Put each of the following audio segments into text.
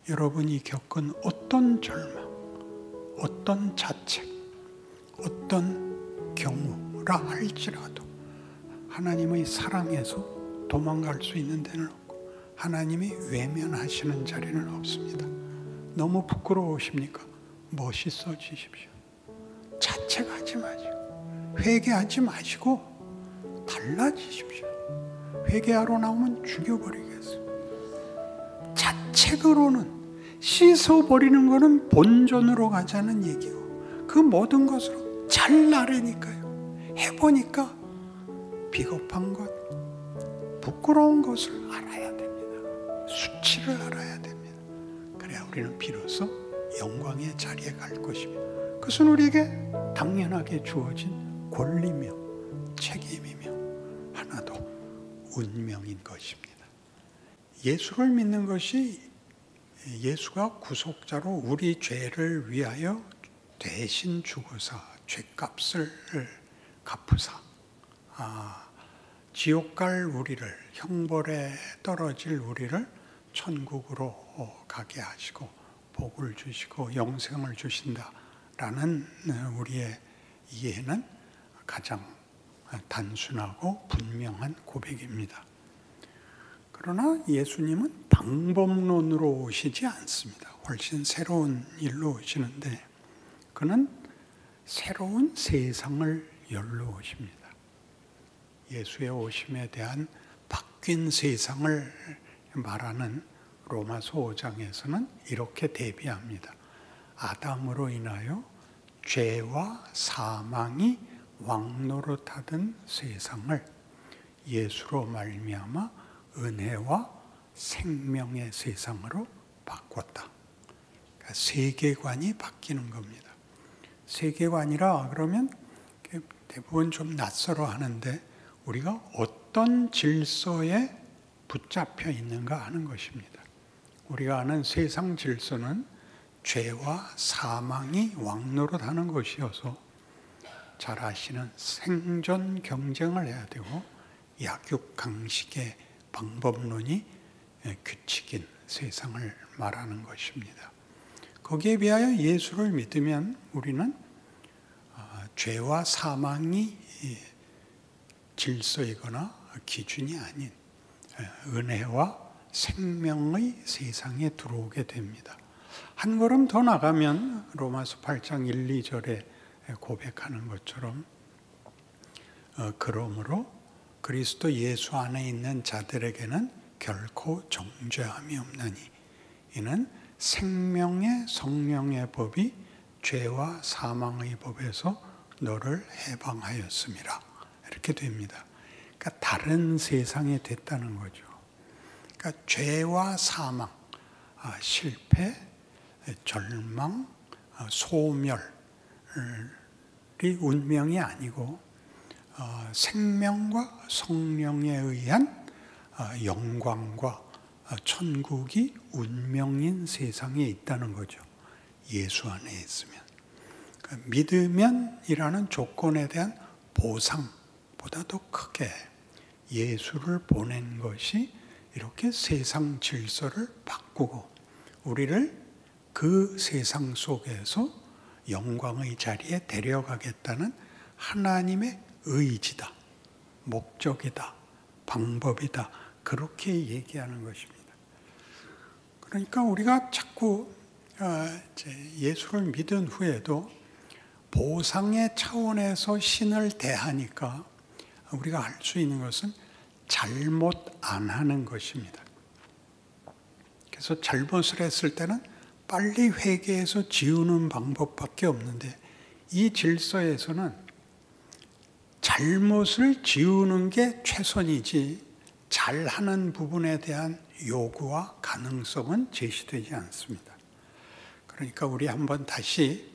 여러분이 겪은 어떤 절망, 어떤 자책, 어떤 경우라 할지라도 하나님의 사랑에서 도망갈 수 있는 데는 없고 하나님이 외면하시는 자리는 없습니다. 너무 부끄러우십니까? 멋있어지십시오. 자책하지 마시고 회개하지 마시고 달라지십시오. 회개하러 나오면 죽여버리겠어요. 자책으로는 씻어버리는 것은 본전으로 가자는 얘기고 그 모든 것으로 잘나르니까요. 해보니까 비겁한 것, 부끄러운 것을 알아야 됩니다. 수치를 알아야 됩니다. 그래야 우리는 비로소 영광의 자리에 갈 것입니다. 그것은 우리에게 당연하게 주어진 권리며 책임이며 하나도 운명인 것입니다. 예수를 믿는 것이 예수가 구속자로 우리 죄를 위하여 대신 죽으사 죄값을 갚으사 지옥 갈 우리를, 형벌에 떨어질 우리를 천국으로 가게 하시고 복을 주시고 영생을 주신다라는 우리의 이해는 가장 단순하고 분명한 고백입니다. 그러나 예수님은 방법론으로 오시지 않습니다. 훨씬 새로운 일로 오시는데 그는 새로운 세상을 열러 오십니다. 예수의 오심에 대한 바뀐 세상을 말하는 로마서 5장에서는 이렇게 대비합니다. 아담으로 인하여 죄와 사망이 왕노릇하던 세상을 예수로 말미암아 은혜와 생명의 세상으로 바꿨다. 그러니까 세계관이 바뀌는 겁니다. 세계관이라 그러면 대부분 좀 낯설어 하는데 우리가 어떤 질서에 붙잡혀 있는가 하는 것입니다. 우리가 아는 세상 질서는 죄와 사망이 왕노릇하는 것이어서 잘 아시는 생존 경쟁을 해야 되고 약육강식의 방법론이 규칙인 세상을 말하는 것입니다. 거기에 비하여 예수를 믿으면 우리는 죄와 사망이 질서이거나 기준이 아닌 은혜와 생명의 세상에 들어오게 됩니다. 한 걸음 더 나가면 로마서 8장 1, 2절에 고백하는 것처럼 그러므로 그리스도 예수 안에 있는 자들에게는 결코 정죄함이 없나니 이는 생명의 성령의 법이 죄와 사망의 법에서 너를 해방하였음이라. 이렇게 됩니다. 그러니까 다른 세상이 됐다는 거죠. 그러니까 죄와 사망, 실패, 절망, 소멸이 운명이 아니고 생명과 성령에 의한 영광과 천국이 운명인 세상에 있다는 거죠. 예수 안에 있으면. 그러니까 믿으면이라는 조건에 대한 보상보다 더 크게 예수를 보낸 것이 이렇게 세상 질서를 바꾸고 우리를 그 세상 속에서 영광의 자리에 데려가겠다는 하나님의 의지다, 목적이다, 방법이다. 그렇게 얘기하는 것입니다. 그러니까 우리가 자꾸 예수를 믿은 후에도 보상의 차원에서 신을 대하니까 우리가 할 수 있는 것은 잘못 안 하는 것입니다. 그래서 잘못을 했을 때는 빨리 회개해서 지우는 방법밖에 없는데 이 질서에서는 잘못을 지우는 게 최선이지 잘하는 부분에 대한 요구와 가능성은 제시되지 않습니다. 그러니까 우리 한번 다시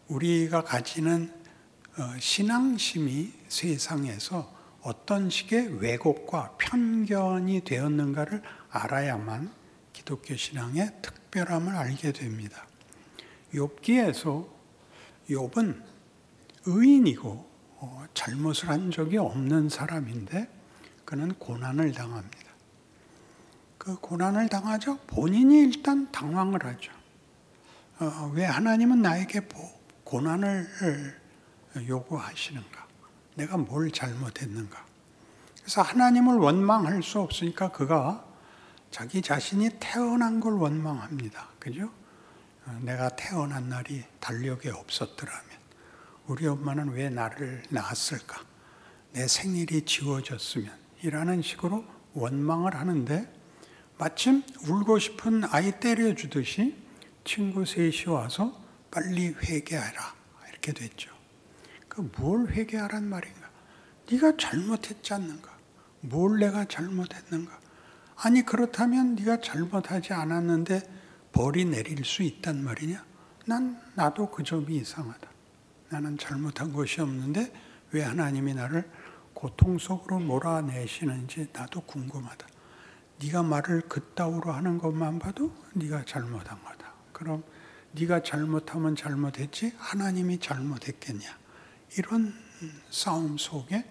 우리가 가지는 신앙심이 세상에서 어떤 식의 왜곡과 편견이 되었는가를 알아야만 기독교 신앙의 특별함을 알게 됩니다. 욥기에서 욥은 의인이고 잘못을 한 적이 없는 사람인데 그는 고난을 당합니다. 그 고난을 당하죠. 본인이 일단 당황을 하죠. 왜 하나님은 나에게 고난을 요구하시는가? 내가 뭘 잘못했는가? 그래서 하나님을 원망할 수 없으니까 그가 자기 자신이 태어난 걸 원망합니다. 그죠? 내가 태어난 날이 달력에 없었더라면 우리 엄마는 왜 나를 낳았을까? 내 생일이 지워졌으면 이라는 식으로 원망을 하는데 마침 울고 싶은 아이 때려주듯이 친구 셋이 와서 빨리 회개하라 이렇게 됐죠. 뭘 회개하란 말인가? 네가 잘못했지 않는가? 뭘 내가 잘못했는가? 아니 그렇다면 네가 잘못하지 않았는데 벌이 내릴 수 있단 말이냐? 나도 그 점이 이상하다. 나는 잘못한 것이 없는데 왜 하나님이 나를 고통 속으로 몰아내시는지 나도 궁금하다. 네가 말을 그따위로 하는 것만 봐도 네가 잘못한 거다. 그럼 네가 잘못하면 잘못했지 하나님이 잘못했겠냐? 이런 싸움 속에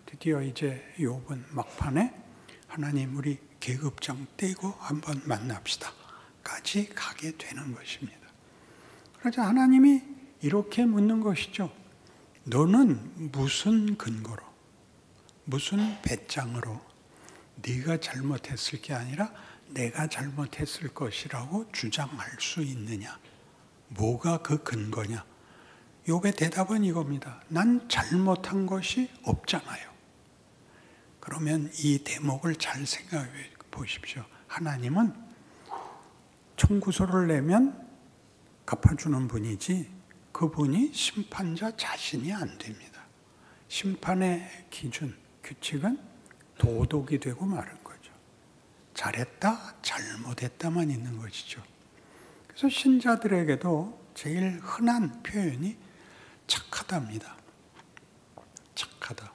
드디어 이제 욥은 막판에 하나님 우리 계급장 떼고 한번 만납시다 까지 가게 되는 것입니다. 그러자 하나님이 이렇게 묻는 것이죠. 너는 무슨 근거로, 무슨 배짱으로 네가 잘못했을 게 아니라 내가 잘못했을 것이라고 주장할 수 있느냐? 뭐가 그 근거냐? 욥의 대답은 이겁니다. 난 잘못한 것이 없잖아요. 그러면 이 대목을 잘 생각해 보십시오. 하나님은 청구서를 내면 갚아주는 분이지 그분이 심판자 자신이 안 됩니다. 심판의 기준, 규칙은 도덕이 되고 마른 거죠. 잘했다, 잘못했다만 있는 것이죠. 그래서 신자들에게도 제일 흔한 표현이 착하답니다. 착하다.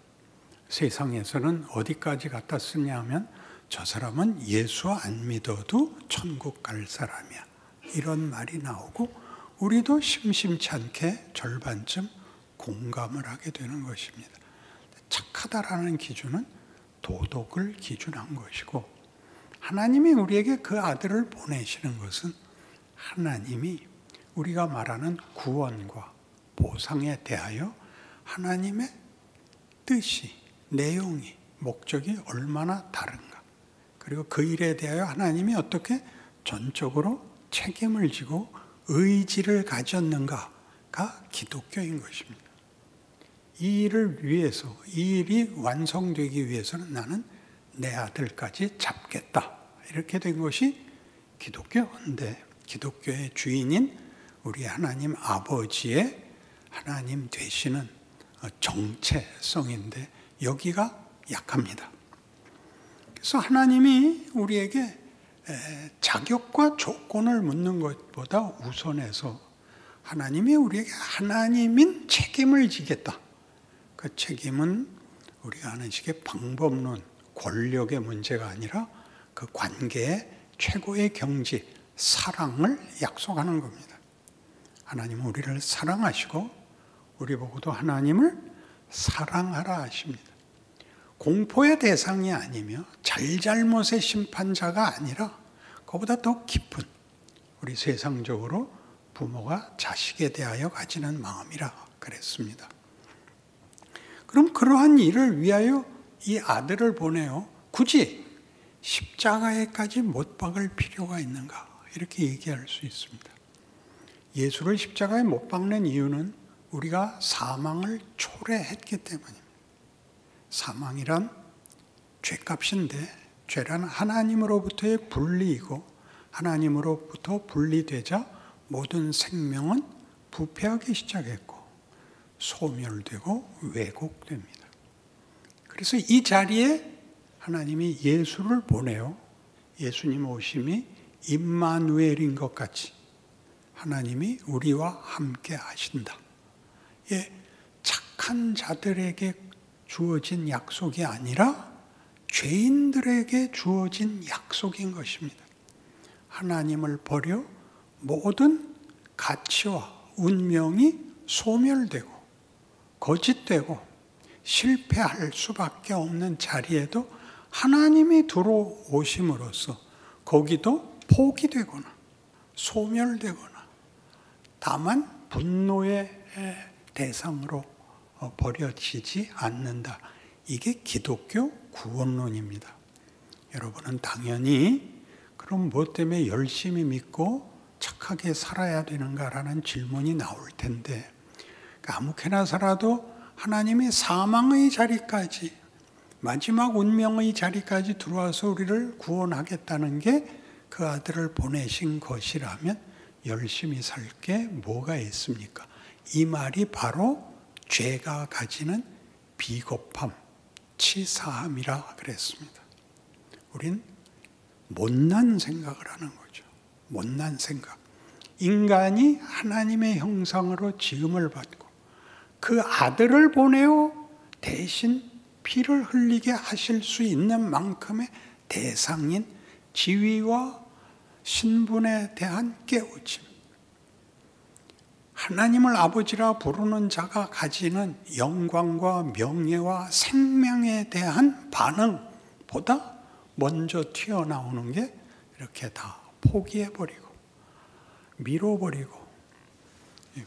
세상에서는 어디까지 갖다 쓰냐 하면 저 사람은 예수 안 믿어도 천국 갈 사람이야. 이런 말이 나오고 우리도 심심치 않게 절반쯤 공감을 하게 되는 것입니다. 착하다라는 기준은 도덕을 기준한 것이고 하나님이 우리에게 그 아들을 보내시는 것은 하나님이 우리가 말하는 구원과 보상에 대하여 하나님의 뜻이, 내용이, 목적이 얼마나 다른가. 그리고 그 일에 대하여 하나님이 어떻게 전적으로 책임을 지고 의지를 가졌는가가 기독교인 것입니다. 이 일을 위해서, 이 일이 완성되기 위해서는 나는 내 아들까지 잡겠다. 이렇게 된 것이 기독교인데 기독교의 주인인 우리 하나님 아버지의 하나님 되시는 정체성인데 여기가 약합니다. 그래서 하나님이 우리에게 자격과 조건을 묻는 것보다 우선해서 하나님이 우리에게 하나님인 책임을 지겠다. 그 책임은 우리가 아는 식의 방법론, 권력의 문제가 아니라 그 관계의 최고의 경지, 사랑을 약속하는 겁니다. 하나님은 우리를 사랑하시고 우리 보고도 하나님을 사랑하라 하십니다. 공포의 대상이 아니며 잘잘못의 심판자가 아니라 그보다 더 깊은 우리 세상적으로 부모가 자식에 대하여 가지는 마음이라 그랬습니다. 그럼 그러한 일을 위하여 이 아들을 보내요. 굳이 십자가에까지 못 박을 필요가 있는가? 이렇게 얘기할 수 있습니다. 예수를 십자가에 못 박는 이유는 우리가 사망을 초래했기 때문입니다. 사망이란 죄값인데 죄란 하나님으로부터의 분리이고 하나님으로부터 분리되자 모든 생명은 부패하기 시작했고 소멸되고 왜곡됩니다. 그래서 이 자리에 하나님이 예수를 보내요. 예수님 오심이 임마누엘인 것 같이 하나님이 우리와 함께 하신다. 예, 착한 자들에게 주어진 약속이 아니라 죄인들에게 주어진 약속인 것입니다. 하나님을 버려 모든 가치와 운명이 소멸되고 거짓되고 실패할 수밖에 없는 자리에도 하나님이 들어오심으로써 거기도 포기되거나 소멸되거나 다만 분노의 대상으로 버려지지 않는다. 이게 기독교 구원론입니다. 여러분은 당연히 그럼 뭐 때문에 열심히 믿고 착하게 살아야 되는가라는 질문이 나올 텐데, 아무렇게나 살아도 하나님이 사망의 자리까지, 마지막 운명의 자리까지 들어와서 우리를 구원하겠다는 게 그 아들을 보내신 것이라면 열심히 살 게 뭐가 있습니까? 이 말이 바로 죄가 가지는 비겁함, 치사함이라 그랬습니다. 우린 못난 생각을 하는 거죠. 못난 생각. 인간이 하나님의 형상으로 지음을 받고 그 아들을 보내어 대신 피를 흘리게 하실 수 있는 만큼의 대상인 지위와 신분에 대한 깨우침. 하나님을 아버지라 부르는 자가 가지는 영광과 명예와 생명에 대한 반응보다 먼저 튀어나오는 게 이렇게 다 포기해버리고 밀어버리고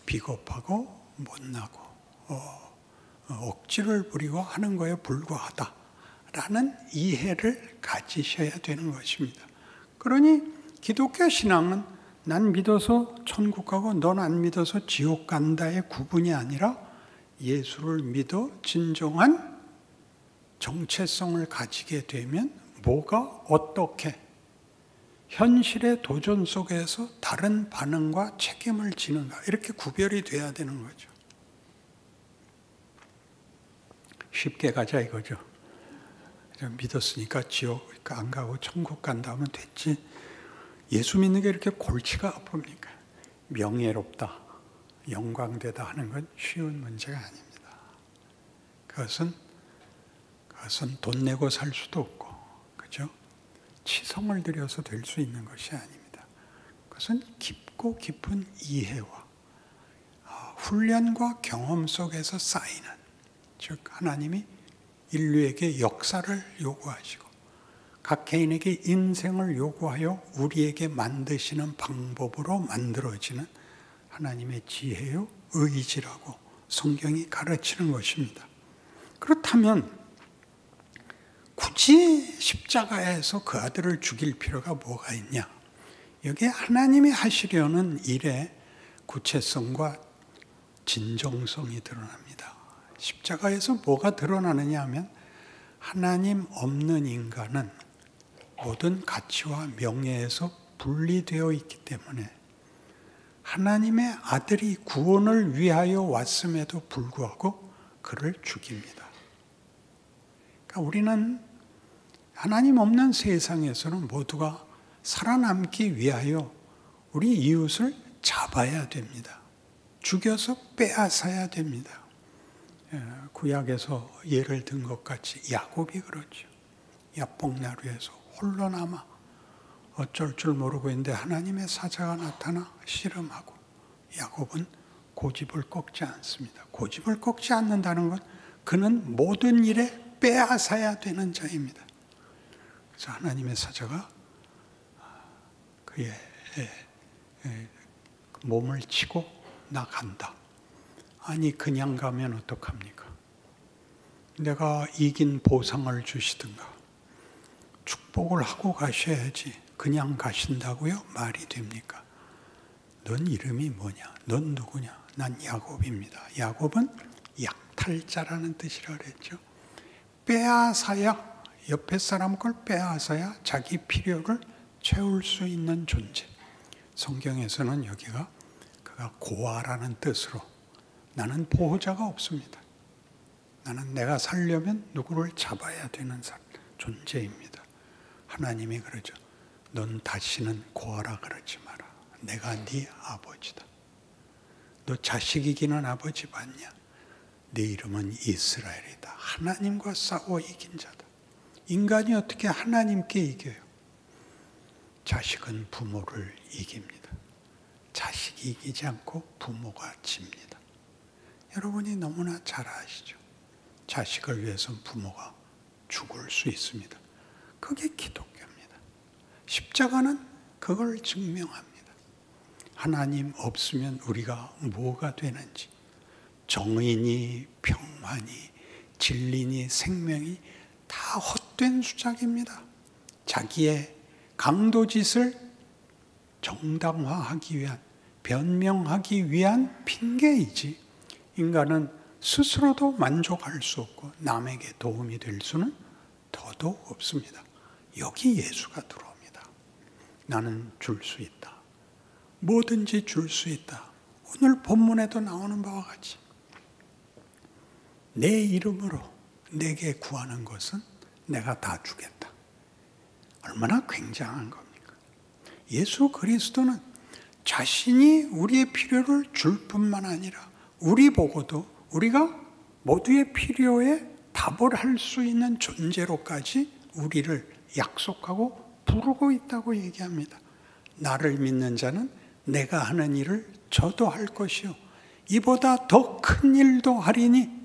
비겁하고 못나고 억지를 부리고 하는 거에 불과하다라는 이해를 가지셔야 되는 것입니다. 그러니 기독교 신앙은 난 믿어서 천국 가고 넌 안 믿어서 지옥 간다의 구분이 아니라 예수를 믿어 진정한 정체성을 가지게 되면 뭐가 어떻게 현실의 도전 속에서 다른 반응과 책임을 지는가, 이렇게 구별이 돼야 되는 거죠. 쉽게 가자 이거죠. 믿었으니까 지옥 안 가고 천국 간다 하면 됐지. 예수 믿는 게 이렇게 골치가 아픕니까? 명예롭다, 영광되다 하는 건 쉬운 문제가 아닙니다. 그것은 돈 내고 살 수도 없고, 그죠? 치성을 들여서 될 수 있는 것이 아닙니다. 그것은 깊고 깊은 이해와 훈련과 경험 속에서 쌓이는, 즉 하나님이 인류에게 역사를 요구하시고 각 개인에게 인생을 요구하여 우리에게 만드시는 방법으로 만들어지는 하나님의 지혜요 의지라고 성경이 가르치는 것입니다. 그렇다면 굳이 십자가에서 그 아들을 죽일 필요가 뭐가 있냐? 여기에 하나님이 하시려는 일의 구체성과 진정성이 드러납니다. 십자가에서 뭐가 드러나느냐 하면 하나님 없는 인간은 모든 가치와 명예에서 분리되어 있기 때문에 하나님의 아들이 구원을 위하여 왔음에도 불구하고 그를 죽입니다. 그러니까 우리는 하나님 없는 세상에서는 모두가 살아남기 위하여 우리 이웃을 잡아야 됩니다. 죽여서 빼앗아야 됩니다. 구약에서 예를 든 것 같이 야곱이 그렇죠. 야복나루에서 홀로 남아 어쩔 줄 모르고 있는데 하나님의 사자가 나타나 씨름하고, 야곱은 고집을 꺾지 않습니다. 고집을 꺾지 않는다는 건 그는 모든 일에 빼앗아야 되는 자입니다. 그래서 하나님의 사자가 그의 몸을 치고 나간다. 아니 그냥 가면 어떡합니까? 내가 이긴 보상을 주시든가 축복을 하고 가셔야지 그냥 가신다고요? 말이 됩니까? 넌 이름이 뭐냐? 넌 누구냐? 난 야곱입니다. 야곱은 약탈자라는 뜻이라 그랬죠. 빼앗아야, 옆에 사람 걸 빼앗아야 자기 필요를 채울 수 있는 존재. 성경에서는 여기가 그가 고아라는 뜻으로 나는 보호자가 없습니다. 나는 내가 살려면 누구를 잡아야 되는 존재입니다. 하나님이 그러죠. 넌 다시는 고아라 그러지 마라. 내가 네 아버지다. 너 자식 이기는 아버지 봤냐? 네 이름은 이스라엘이다. 하나님과 싸워 이긴 자다. 인간이 어떻게 하나님께 이겨요? 자식은 부모를 이깁니다. 자식이 이기지 않고 부모가 집니다. 여러분이 너무나 잘 아시죠? 자식을 위해서 부모가 죽을 수 있습니다. 그게 기독교입니다. 십자가는 그걸 증명합니다. 하나님 없으면 우리가 뭐가 되는지, 정의니 평화니 진리니 생명이 다 헛된 수작입니다. 자기의 강도짓을 정당화하기 위한, 변명하기 위한 핑계이지, 인간은 스스로도 만족할 수 없고 남에게 도움이 될 수는 더더욱 없습니다. 여기 예수가 들어옵니다. 나는 줄 수 있다. 뭐든지 줄 수 있다. 오늘 본문에도 나오는 바와 같이 내 이름으로 내게 구하는 것은 내가 다 주겠다. 얼마나 굉장한 겁니까? 예수 그리스도는 자신이 우리의 필요를 줄 뿐만 아니라 우리 보고도 우리가 모두의 필요에 답을 할 수 있는 존재로까지 우리를 약속하고 부르고 있다고 얘기합니다. 나를 믿는 자는 내가 하는 일을 저도 할 것이요 이보다 더 큰 일도 하리니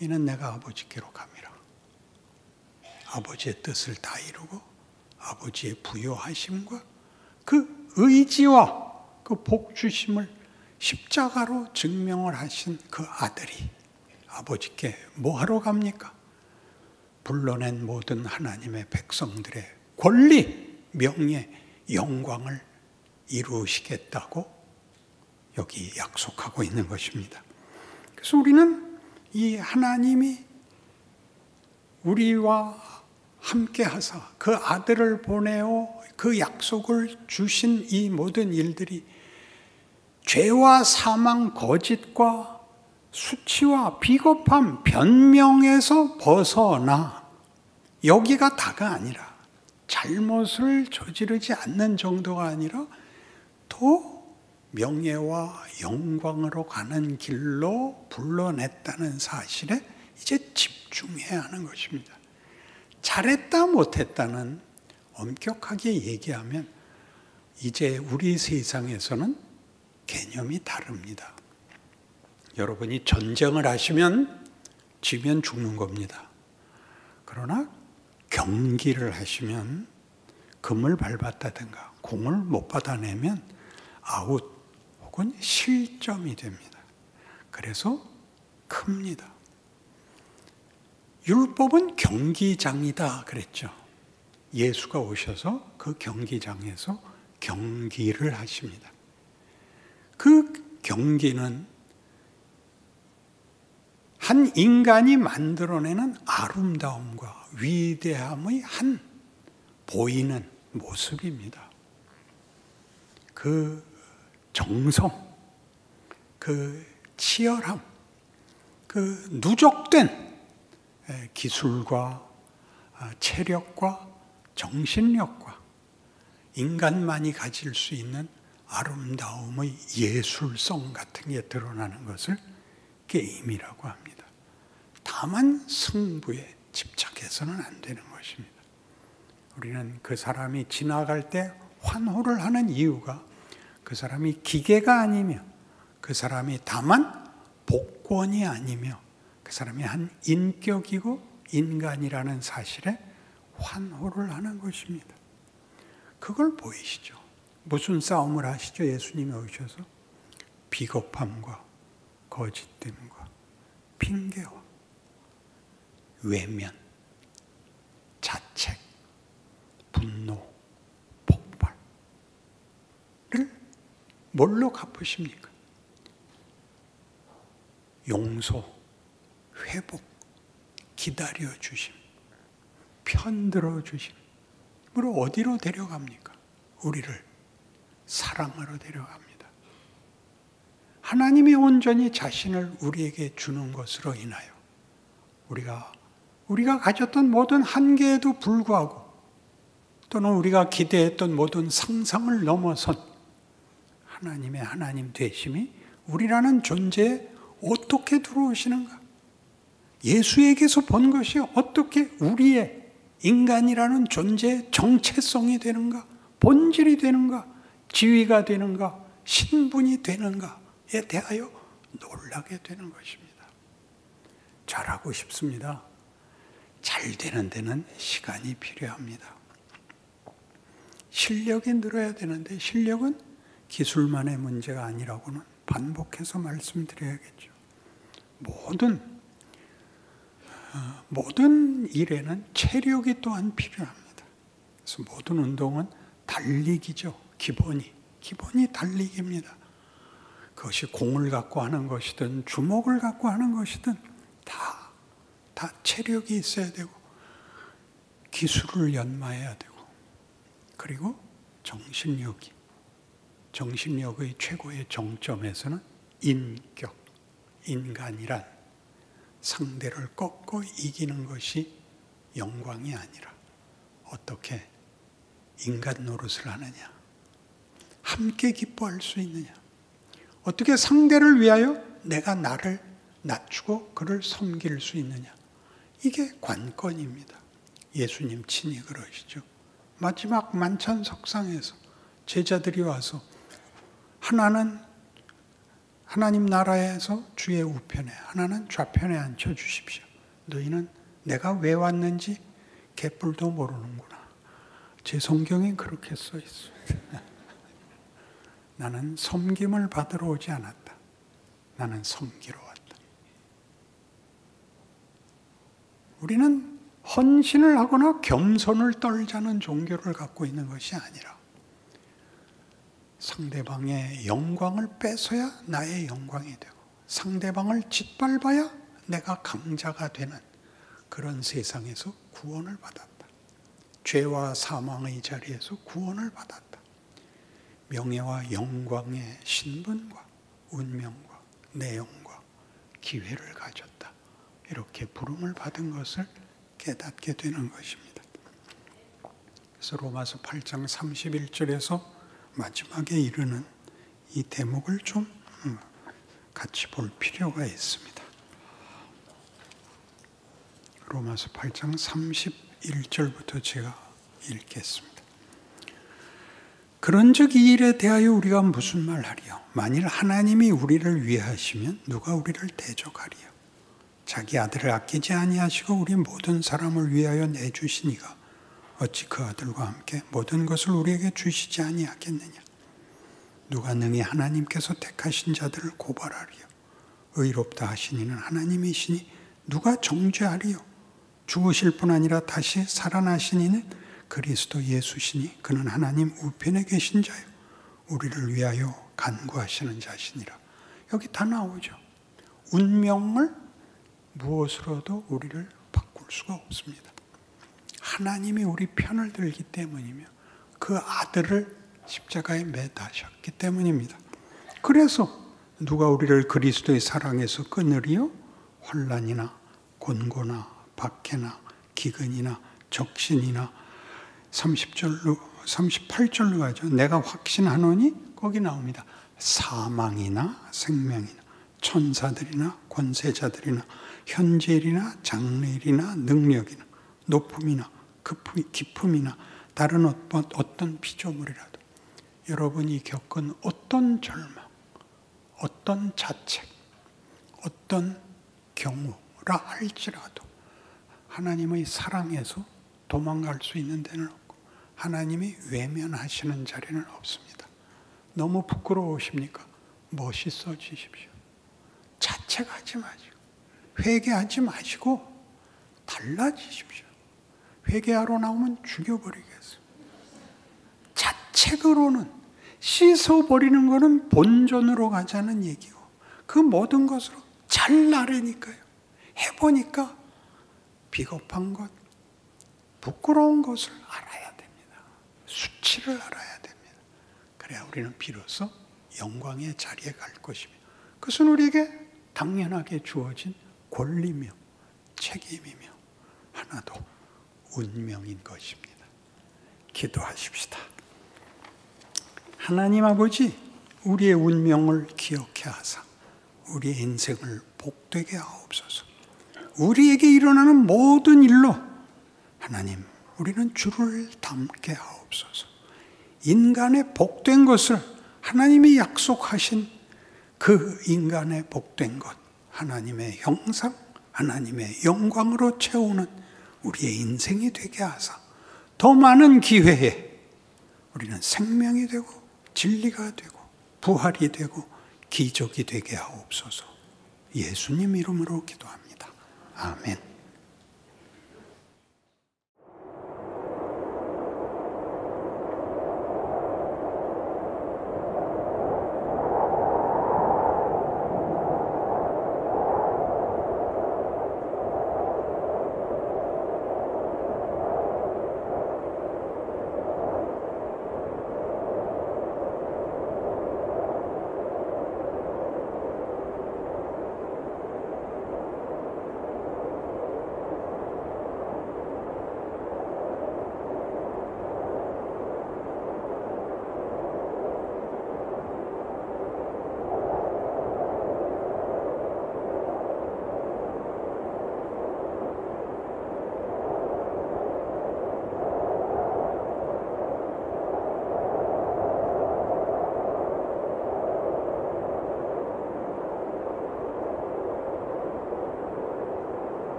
이는 내가 아버지께로 감이라. 아버지의 뜻을 다 이루고 아버지의 부요하심과 그 의지와 그 복주심을 십자가로 증명을 하신 그 아들이 아버지께 뭐하러 갑니까? 불러낸 모든 하나님의 백성들의 권리, 명예, 영광을 이루시겠다고 여기 약속하고 있는 것입니다. 그래서 우리는 이 하나님이 우리와 함께 하사 그 아들을 보내어 그 약속을 주신 이 모든 일들이 죄와 사망, 거짓과 수치와 비겁함, 변명에서 벗어나 여기가 다가 아니라 잘못을 저지르지 않는 정도가 아니라 더 명예와 영광으로 가는 길로 불러냈다는 사실에 이제 집중해야 하는 것입니다. 잘했다 못했다는 엄격하게 얘기하면 이제 우리 세상에서는 개념이 다릅니다. 여러분이 전쟁을 하시면 지면 죽는 겁니다. 그러나 경기를 하시면 금을 밟았다든가 공을 못 받아내면 아웃 혹은 실점이 됩니다. 그래서 큽니다. 율법은 경기장이다 그랬죠. 예수가 오셔서 그 경기장에서 경기를 하십니다. 그 경기는 한 인간이 만들어내는 아름다움과 위대함의 한 보이는 모습입니다. 그 정성, 그 치열함, 그 누적된 기술과 체력과 정신력과 인간만이 가질 수 있는 아름다움의 예술성 같은 게 드러나는 것을 게임이라고 합니다. 다만 승부에 집착해서는 안 되는 것입니다. 우리는 그 사람이 지나갈 때 환호를 하는 이유가 그 사람이 기계가 아니며 그 사람이 다만 복권이 아니며 그 사람이 한 인격이고 인간이라는 사실에 환호를 하는 것입니다. 그걸 보이시죠? 무슨 싸움을 하시죠? 예수님이 오셔서 비겁함과 거짓됨과 핑계와 외면, 자책, 분노, 폭발을 뭘로 갚으십니까? 용서, 회복, 기다려주심, 편들어주심으로 어디로 데려갑니까? 우리를 사랑으로 데려갑니다. 하나님이 온전히 자신을 우리에게 주는 것으로 인하여 우리가 가졌던 모든 한계에도 불구하고 또는 우리가 기대했던 모든 상상을 넘어선 하나님의 하나님 되심이 우리라는 존재에 어떻게 들어오시는가? 예수에게서 본 것이 어떻게 우리의 인간이라는 존재의 정체성이 되는가? 본질이 되는가? 지위가 되는가? 신분이 되는가에 대하여 놀라게 되는 것입니다. 잘하고 싶습니다. 잘 되는 데는 시간이 필요합니다. 실력이 늘어야 되는데 실력은 기술만의 문제가 아니라고는 반복해서 말씀드려야겠죠. 모든 일에는 체력이 또한 필요합니다. 그래서 모든 운동은 달리기죠. 기본이 달리기입니다. 그것이 공을 갖고 하는 것이든 주먹을 갖고 하는 것이든 다 체력이 있어야 되고 기술을 연마해야 되고 그리고 정신력의 최고의 정점에서는 인간이란 상대를 꺾고 이기는 것이 영광이 아니라 어떻게 인간 노릇을 하느냐, 함께 기뻐할 수 있느냐, 어떻게 상대를 위하여 내가 나를 낮추고 그를 섬길 수 있느냐, 이게 관건입니다. 예수님 친히 그러시죠. 마지막 만찬석상에서 제자들이 와서 하나는 하나님 나라에서 주의 우편에, 하나는 좌편에 앉혀주십시오. 너희는 내가 왜 왔는지 개뿔도 모르는구나. 제 성경에 그렇게 써 있어요. 나는 섬김을 받으러 오지 않았다. 나는 섬기러 왔다. 우리는 헌신을 하거나 겸손을 떨자는 종교를 갖고 있는 것이 아니라 상대방의 영광을 뺏어야 나의 영광이 되고 상대방을 짓밟아야 내가 강자가 되는 그런 세상에서 구원을 받았다. 죄와 사망의 자리에서 구원을 받았다. 명예와 영광의 신분과 운명과 내용과 기회를 가졌다. 이렇게 부름을 받은 것을 깨닫게 되는 것입니다. 그래서 로마서 8장 31절에서 마지막에 이르는 이 대목을 좀 같이 볼 필요가 있습니다. 로마서 8장 31절부터 제가 읽겠습니다. 그런즉 이 일에 대하여 우리가 무슨 말하리요? 만일 하나님이 우리를 위하시면 누가 우리를 대적하리요? 자기 아들을 아끼지 아니하시고 우리 모든 사람을 위하여 내주시니가 어찌 그 아들과 함께 모든 것을 우리에게 주시지 아니하겠느냐? 누가 능히 하나님께서 택하신 자들을 고발하리요? 의롭다 하신 이는 하나님이시니 누가 정죄하리요? 죽으실 뿐 아니라 다시 살아나신 이는 그리스도 예수시니 그는 하나님 우편에 계신 자요 우리를 위하여 간구하시는 자시니라. 여기 다 나오죠. 운명을 무엇으로도 우리를 바꿀 수가 없습니다. 하나님이 우리 편을 들기 때문이며 그 아들을 십자가에 매다셨기 때문입니다. 그래서 누가 우리를 그리스도의 사랑에서 끊으리요? 환난이나 곤고나 박해나 기근이나 적신이나 38절로 가죠. 내가 확신하노니 거기 나옵니다. 사망이나 생명이나 천사들이나 권세자들이나 현재일이나 장래일이나 능력이나 높음이나 깊음이나 다른 어떤 피조물이라도 여러분이 겪은 어떤 절망, 어떤 자책, 어떤 경우라 할지라도 하나님의 사랑에서 도망갈 수 있는 데는 없고 하나님이 외면하시는 자리는 없습니다. 너무 부끄러우십니까? 멋있어지십시오. 자책하지 마시고 회개하지 마시고 달라지십시오. 회개하러 나오면 죽여버리겠어요. 자책으로는 씻어버리는 것은 본전으로 가자는 얘기고 그 모든 것으로 잘나르니까요. 해보니까 비겁한 것, 부끄러운 것을 알아야 됩니다. 수치를 알아야 됩니다. 그래야 우리는 비로소 영광의 자리에 갈 것이며 그것은 우리에게 당연하게 주어진 권리며 책임이며 하나도 운명인 것입니다. 기도하십시다. 하나님 아버지, 우리의 운명을 기억해 하사 우리의 인생을 복되게 하옵소서. 우리에게 일어나는 모든 일로 하나님, 우리는 주를 닮게 하옵소서. 인간의 복된 것을 하나님이 약속하신 그 인간의 복된 것, 하나님의 형상, 하나님의 영광으로 채우는 우리의 인생이 되게 하사 더 많은 기회에 우리는 생명이 되고 진리가 되고 부활이 되고 기적이 되게 하옵소서. 예수님 이름으로 기도합니다. 아멘.